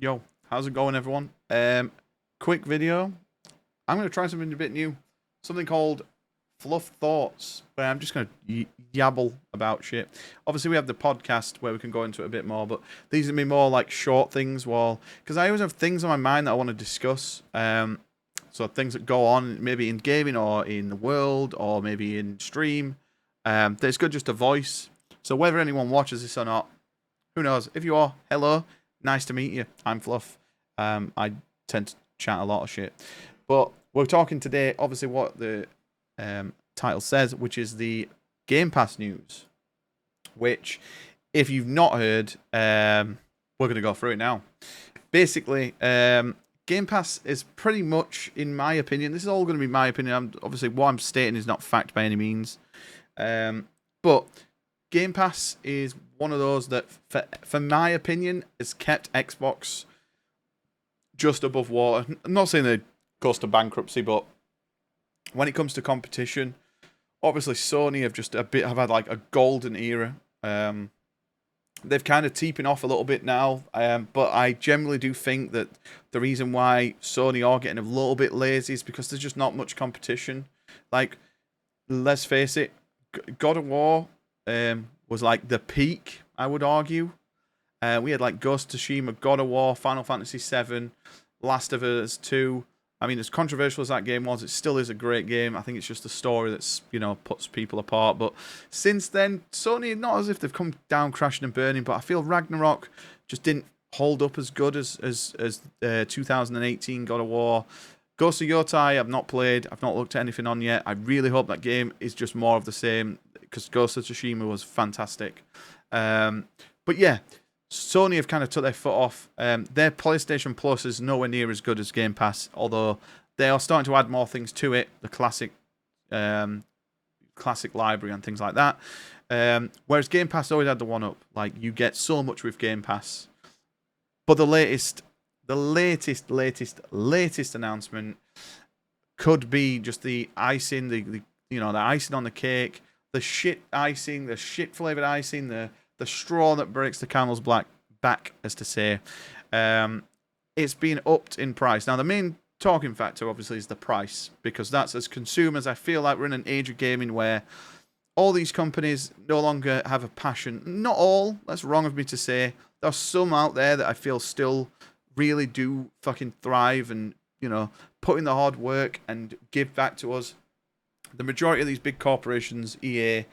Yo, how's it going, everyone? Quick video. I'm going to try something a bit new. Something called Fluff Thoughts, where I'm just going to yabble about shit. Obviously, we have the podcast where we can go into it a bit more, but these are going to be more like short things, well, because I always have things on my mind that I want to discuss. So things that go on, maybe in gaming or in the world or maybe in stream. That's good just a voice. So whether anyone watches this or not, who knows? If you are, hello. Nice to meet you. I'm Fluff. I tend to chat a lot of shit. But we're talking today, obviously, what the title says, which is the Game Pass news. Which, if you've not heard, we're going to go through it now. Basically, Game Pass is pretty much, in my opinion, this is all going to be my opinion. Obviously, what I'm stating is not fact by any means. But Game Pass is one of those that, for my opinion, has kept Xbox just above water. I'm not saying they're close to bankruptcy, but when it comes to competition, obviously Sony have had like a golden era. They've kind of teeping off a little bit now, but I generally do think that the reason why Sony are getting a little bit lazy is because there's just not much competition. Like, let's face it, God of War was like the peak, I would argue. We had like Ghost of Tsushima, God of War, Final Fantasy VII, Last of Us 2. I mean, as controversial as that game was, it still is a great game. I think it's just the story that's, puts people apart. But since then, Sony, not as if they've come down crashing and burning, but I feel Ragnarok just didn't hold up as good as 2018 God of War. Ghost of Yotai, I've not played. I've not looked at anything on yet. I really hope that game is just more of the same, because Ghost of Tsushima was fantastic. But yeah, Sony have kind of took their foot off. Their PlayStation Plus is nowhere near as good as Game Pass, although they are starting to add more things to it, the classic library and things like that. Whereas Game Pass always had the one up. Like, you get so much with Game Pass. But the latest announcement could be just the icing, the icing on the cake, the shit icing, the shit flavored icing, the straw that breaks the camel's back, as to say. It's been upped in price. Now, the main talking factor, obviously, is the price, because that's, as consumers, I feel like we're in an age of gaming where all these companies no longer have a passion. Not all, that's wrong of me to say. There are some out there that I feel still really do fucking thrive and, put in the hard work and give back to us. The majority of these big corporations, EA,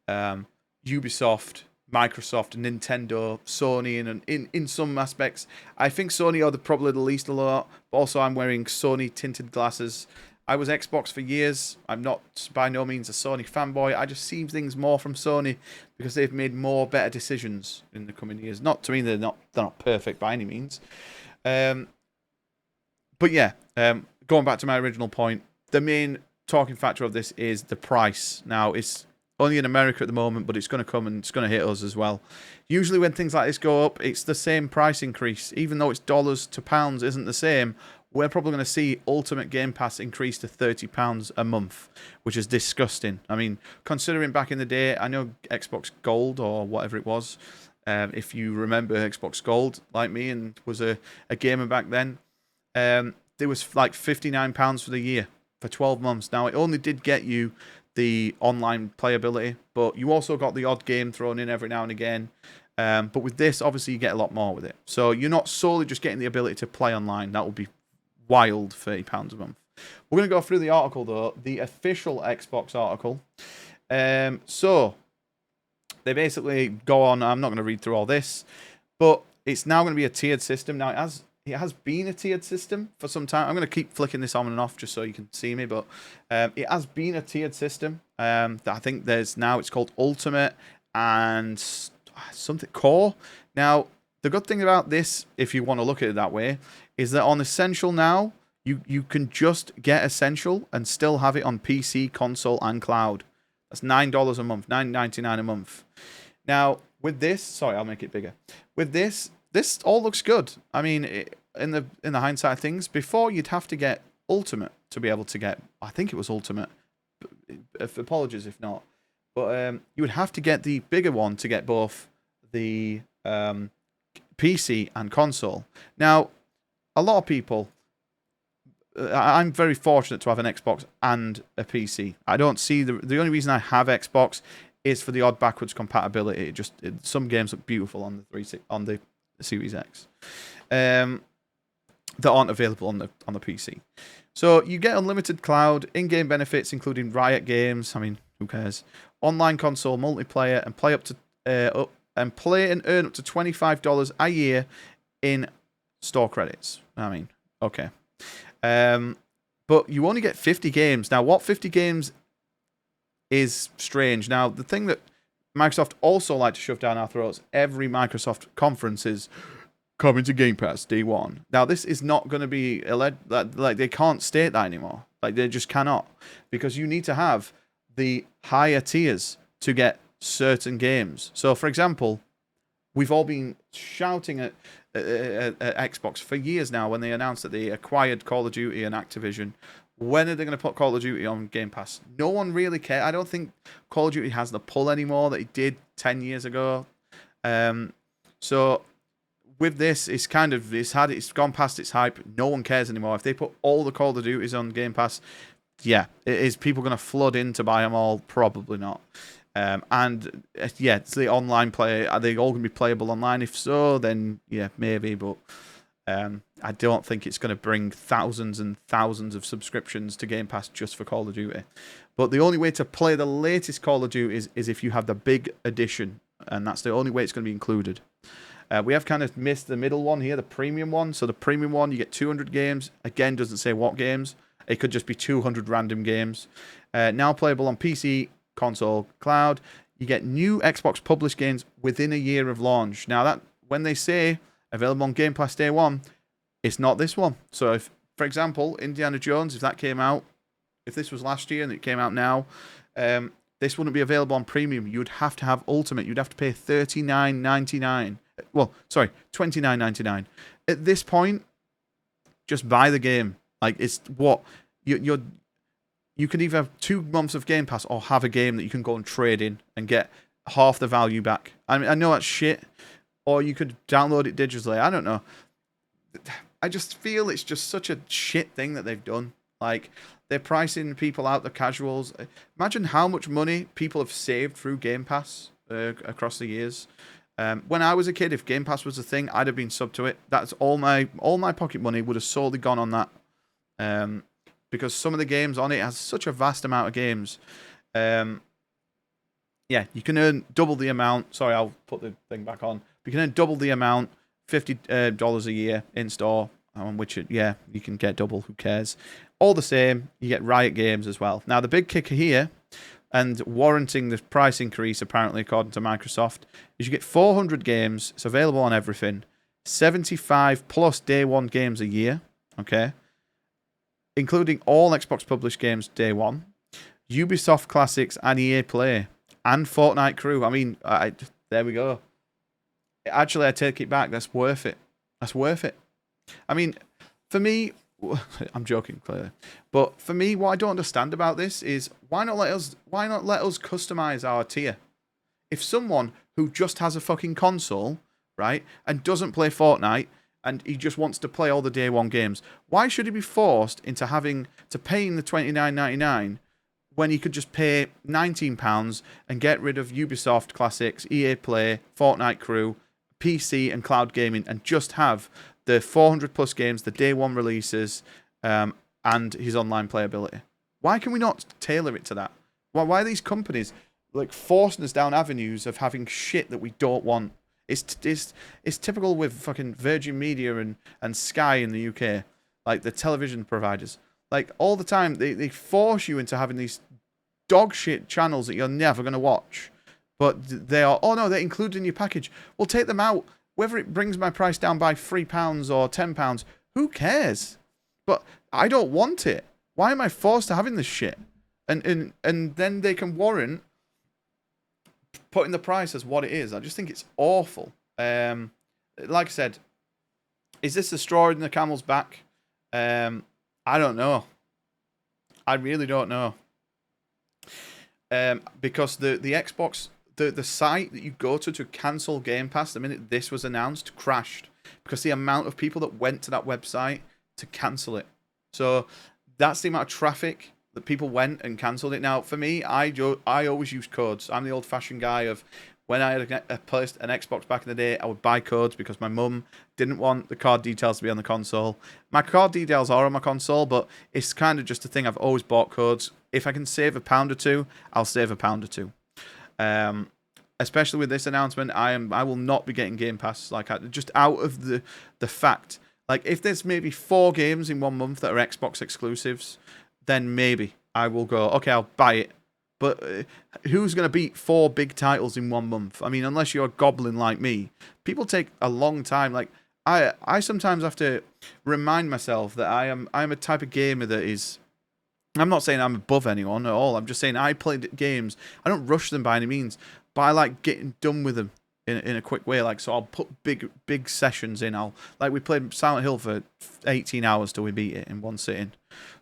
Ubisoft, Microsoft, Nintendo, Sony, and in some aspects, I think Sony are probably the least a lot. But also, I'm wearing Sony tinted glasses. I was Xbox for years. I'm not by no means a Sony fanboy. I just see things more from Sony because they've made more better decisions in the coming years. Not to mean they're not perfect by any means. But yeah, going back to my original point, the main talking factor of this is the price. Now, it's only in America at the moment, but it's going to come and it's going to hit us as well. Usually when things like this go up, it's the same price increase. Even though it's dollars to pounds isn't the same, we're probably going to see Ultimate Game Pass increase to £30 a month, which is disgusting. I mean, considering back in the day, I know Xbox Gold or whatever it was, if you remember Xbox Gold like me and was a gamer back then, there was like £59 for the year for 12 months. Now, it only did get you the online playability, but you also got the odd game thrown in every now and again. But with this, obviously, you get a lot more with it. So you're not solely just getting the ability to play online. That would be wild, £30 a month. We're going to go through the article, though, the official Xbox article. So they basically go on. I'm not going to read through all this, but it's now going to be a tiered system. Now, it has been a tiered system for some time. I'm going to keep flicking this on and off just so you can see me, but it has been a tiered system. That I think it's called Ultimate and something Core. Now, the good thing about this, if you want to look at it that way, is that on Essential now, you can just get Essential and still have it on PC, console, and cloud. That's $9 a month, $9.99 a month. Now, with this, sorry, I'll make it bigger. With this all looks good. I mean, in the hindsight of things, before you'd have to get Ultimate to be able to get, I think it was Ultimate. Apologies if not. But you would have to get the bigger one to get both the PC and console. Now, a lot of people, I'm very fortunate to have an Xbox and a PC. I don't see the only reason I have Xbox is for the odd backwards compatibility. Some games look beautiful on the Series X, that aren't available on the PC. So you get unlimited cloud, in-game benefits including Riot games. I mean, who cares? Online console multiplayer and play and earn up to $25 a year in store credits. I mean, okay. But you only get 50 games. Now, what 50 games is strange. Now, the thing that Microsoft also like to shove down our throats every Microsoft conference is coming to Game Pass day one. Now, this is not going to be like they can't state that anymore. Like they just cannot, because you need to have the higher tiers to get certain games. So, for example, we've all been shouting at Xbox for years now when they announced that they acquired Call of Duty and Activision. When are they going to put Call of Duty on Game Pass? No one really cares. I don't think Call of Duty has the pull anymore that it did 10 years ago. So with this, it's gone past its hype. No one cares anymore. If they put all the Call of Duties on Game Pass, yeah, is people going to flood in to buy them all? Probably not. And yeah, it's the online play. Are they all going to be playable online? If so, then yeah, maybe. But I don't think it's going to bring thousands and thousands of subscriptions to Game Pass just for Call of Duty. But the only way to play the latest Call of Duty is if you have the big edition, and that's the only way it's going to be included. We have kind of missed the middle one here, the premium one. So the premium one, you get 200 games. Again, doesn't say what games. It could just be 200 random games. Now playable on PC, console, cloud. You get new Xbox published games within a year of launch. Now, that when they say available on Game Pass day one, it's not this one. So if, for example, Indiana Jones, if that came out, if this was last year and it came out now, this wouldn't be available on premium. You'd have to have Ultimate. You'd have to pay $39.99. Well, sorry, $29.99. At this point, just buy the game. Like, it's what you can either have 2 months of Game Pass or have a game that you can go and trade in and get half the value back. I mean, I know that's shit. Or you could download it digitally. I don't know. I just feel it's just such a shit thing that they've done. Like, they're pricing people out, the casuals. Imagine how much money people have saved through Game Pass across the years. When I was a kid, if Game Pass was a thing, I'd have been sub to it. That's all my pocket money would have solely gone on that. Because some of the games on it has such a vast amount of games. Yeah, you can earn double the amount. Sorry, I'll put the thing back on. You can earn double the amount, $50 a year in store, on which, yeah, you can get double. Who cares? All the same, you get Riot games as well. Now, the big kicker here, and warranting the price increase, apparently, according to Microsoft, is you get 400 games. It's available on everything. 75 plus day one games a year. Okay. Including all Xbox published games day one. Ubisoft Classics and EA Play. And Fortnite Crew. I mean, there we go. Actually, I take it back. That's worth it. That's worth it. I mean, for me, I'm joking, clearly. But for me, what I don't understand about this is why not let us customize our tier? If someone who just has a fucking console, right, and doesn't play Fortnite, and he just wants to play all the day one games, why should he be forced into having to paying the $29.99 when he could just pay £19 and get rid of Ubisoft Classics, EA Play, Fortnite Crew, PC and cloud gaming, and just have the 400 plus games, the day one releases, and his online playability? Why can we not tailor it to that? Why are these companies like forcing us down avenues of having shit that we don't want? It's typical with fucking Virgin Media and Sky in the UK, like the television providers. Like, all the time, they force you into having these dog shit channels that you're never going to watch. But they are, oh no, they're included in your package. Well, take them out. Whether it brings my price down by £3 or £10, who cares? But I don't want it. Why am I forced to having this shit? And then they can warrant putting the price as what it is. I just think it's awful. Like I said, is this the straw in the camel's back? I don't know. I really don't know. Because the Xbox, the site that you go to cancel Game Pass the minute this was announced crashed because the amount of people that went to that website to cancel it. So that's the amount of traffic that people went and cancelled it. Now, for me, I always use codes. I'm the old-fashioned guy of when I had an Xbox back in the day, I would buy codes because my mum didn't want the card details to be on the console. My card details are on my console, but it's kind of just a thing. I've always bought codes. If I can save £1 or two, I'll save £1 or two. Especially with this announcement, I will not be getting Game Pass. Like, just out of the fact, like, if there's maybe 4 games in 1 month that are Xbox exclusives, then maybe I will go, okay, I'll buy it. But who's going to beat 4 big titles in 1 month? I mean, unless you're a goblin like me. People take a long time. Like, I sometimes have to remind myself that I'm a type of gamer that is... I'm not saying I'm above anyone at all. I'm just saying I play games. I don't rush them by any means. But I like getting done with them in a quick way. Like, so I'll put big sessions in. We played Silent Hill for 18 hours till we beat it in one sitting.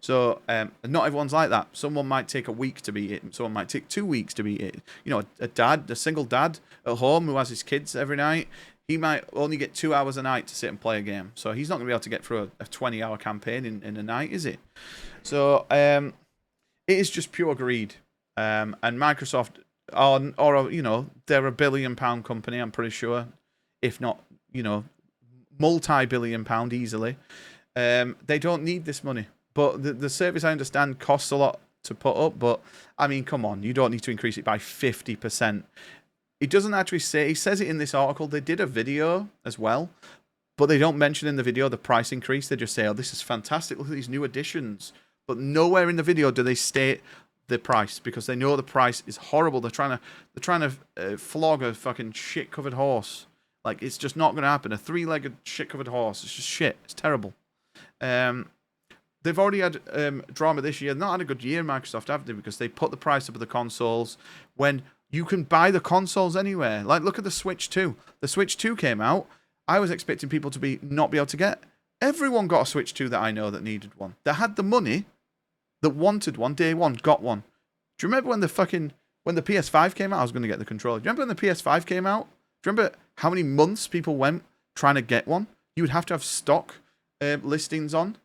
So not everyone's like that. Someone might take a week to beat it, and someone might take 2 weeks to beat it. You know, a single dad at home who has his kids every night, he might only get 2 hours a night to sit and play a game. So he's not going to be able to get through a 20-hour campaign in a night, is it? So it is just pure greed. And Microsoft, or you know, they're a £1 billion company, I'm pretty sure, if not, you know, multi-billion pound easily. They don't need this money. But the service, I understand, costs a lot to put up. But, I mean, come on. You don't need to increase it by 50%. It doesn't actually say... He says it in this article. They did a video as well. But they don't mention in the video the price increase. They just say, oh, this is fantastic. Look at these new additions. But nowhere in the video do they state the price. Because they know the price is horrible. They're trying to flog a fucking shit-covered horse. Like, it's just not going to happen. A 3-legged shit-covered horse. It's just shit. It's terrible. They've already had drama this year. Not had a good year, Microsoft, have they? Because they put the price up of the consoles when you can buy the consoles anywhere. Like, look at the Switch 2. The Switch 2 came out. I was expecting people to not be able to get. Everyone got a Switch 2 that I know that needed one. That had the money, that wanted one, day one, got one. Do you remember when the PS5 came out? I was going to get the controller. Do you remember when the PS5 came out? Do you remember how many months people went trying to get one? You would have to have stock listings on.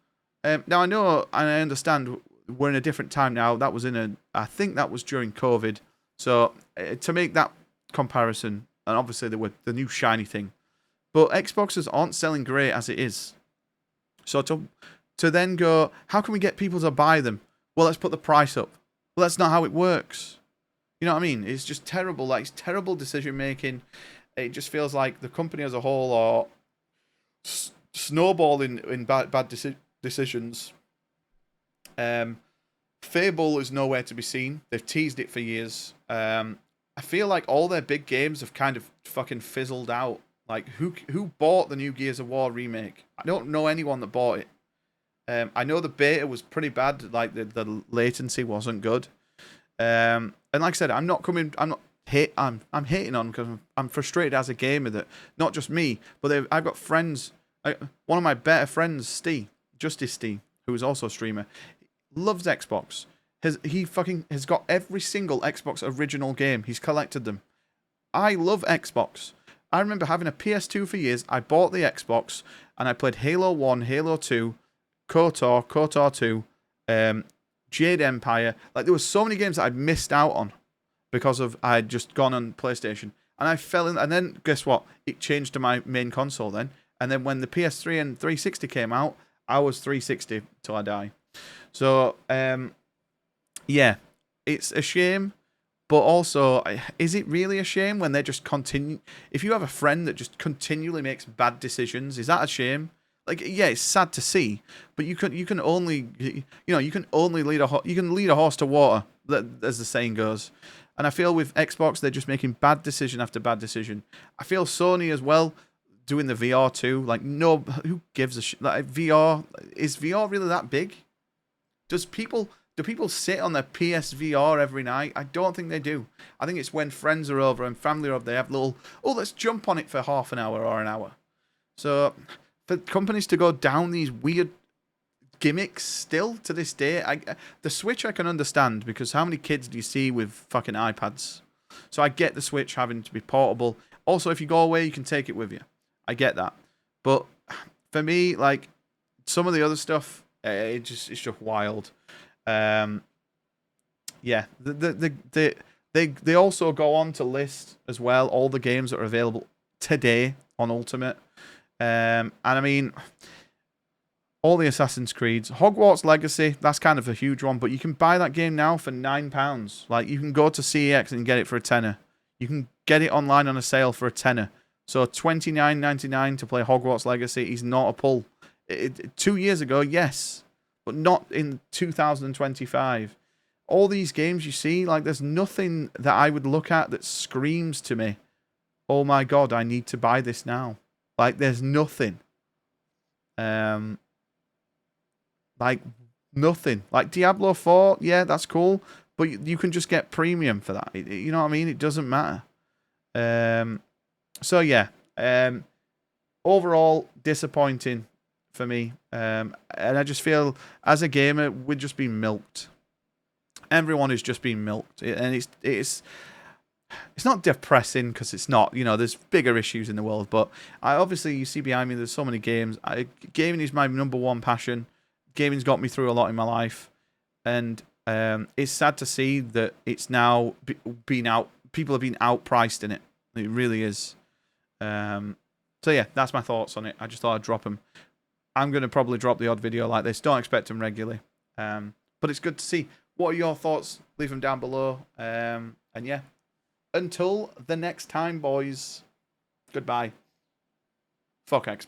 Now, I know and I understand we're in a different time now. That was I think that was during COVID. So, to make that comparison, and obviously they were the new shiny thing, but Xboxes aren't selling great as it is. So, to then go, how can we get people to buy them? Well, let's put the price up. Well, that's not how it works. You know what I mean? It's just terrible. Like, it's terrible decision making. It just feels like the company as a whole are snowballing in bad decisions. Fable is nowhere to be seen. They've teased it for years. I feel like all their big games have kind of fucking fizzled out. Like, who bought the new Gears of War remake? I don't know anyone that bought it. I know the beta was pretty bad. Like, the latency wasn't good. And like I said, I'm hating on because I'm frustrated as a gamer that not just me, but I've got friends. One of my better friends, Justice Steve, who is also a streamer, loves Xbox. He has got every single Xbox original game. He's collected them. I love Xbox. I remember having a PS2 for years. I bought the Xbox and I played Halo 1, Halo 2, KOTOR 2, Jade Empire. Like, there were so many games that I'd missed out on because I had just gone on PlayStation. And I fell in, and then guess what? It changed to my main console then. And then when the PS3 and 360 came out, I was 360 till I die. So, yeah, it's a shame. But also, is it really a shame when they just continue? If you have a friend that just continually makes bad decisions, is that a shame? Like, yeah, it's sad to see, but you can only lead a horse to water, as the saying goes. And I feel with Xbox, they're just making bad decision after bad decision. I feel Sony as well doing the VR too. Like, no, who gives a shit? Like, is VR really that big? Do people sit on their PSVR every night? I don't think they do. I think it's when friends are over and family are over, they have let's jump on it for half an hour or an hour. So, for companies to go down these weird gimmicks still to this day, the Switch I can understand, because how many kids do you see with fucking iPads? So I get the Switch having to be portable. Also, if you go away, you can take it with you. I get that. But for me, like, some of the other stuff, it's just wild. Yeah, they also go on to list as well all the games that are available today on Ultimate. And I mean, all the Assassin's Creeds, Hogwarts Legacy, that's kind of a huge one, but you can buy that game now for £9. Like, you can go to CEX and get it for a tenner. You can get it online on a sale for a tenner. So $29.99 to play Hogwarts Legacy is not a pull. 2 years ago, yes, but not in 2025. All these games you see, like, there's nothing that I would look at that screams to me, oh my god, I need to buy this now. Like, there's nothing. Like, nothing. Like, Diablo 4, yeah, that's cool, but you can just get premium for that. You know what I mean? It doesn't matter. So, yeah. Overall, disappointing for me. And I just feel, as a gamer, we're just being milked. Everyone is just being milked. And it's not depressing, because it's not. You know, there's bigger issues in the world. But obviously, you see behind me, there's so many games. Gaming is my #1 passion. Gaming's got me through a lot in my life. And it's sad to see that it's now been out. People have been outpriced in it. It really is. So yeah, that's my thoughts on it. I just thought I'd drop them. I'm going to probably drop the odd video like this. Don't expect them regularly. But it's good to see. What are your thoughts? Leave them down below. And yeah, until the next time, boys. Goodbye. Fuck Xbox.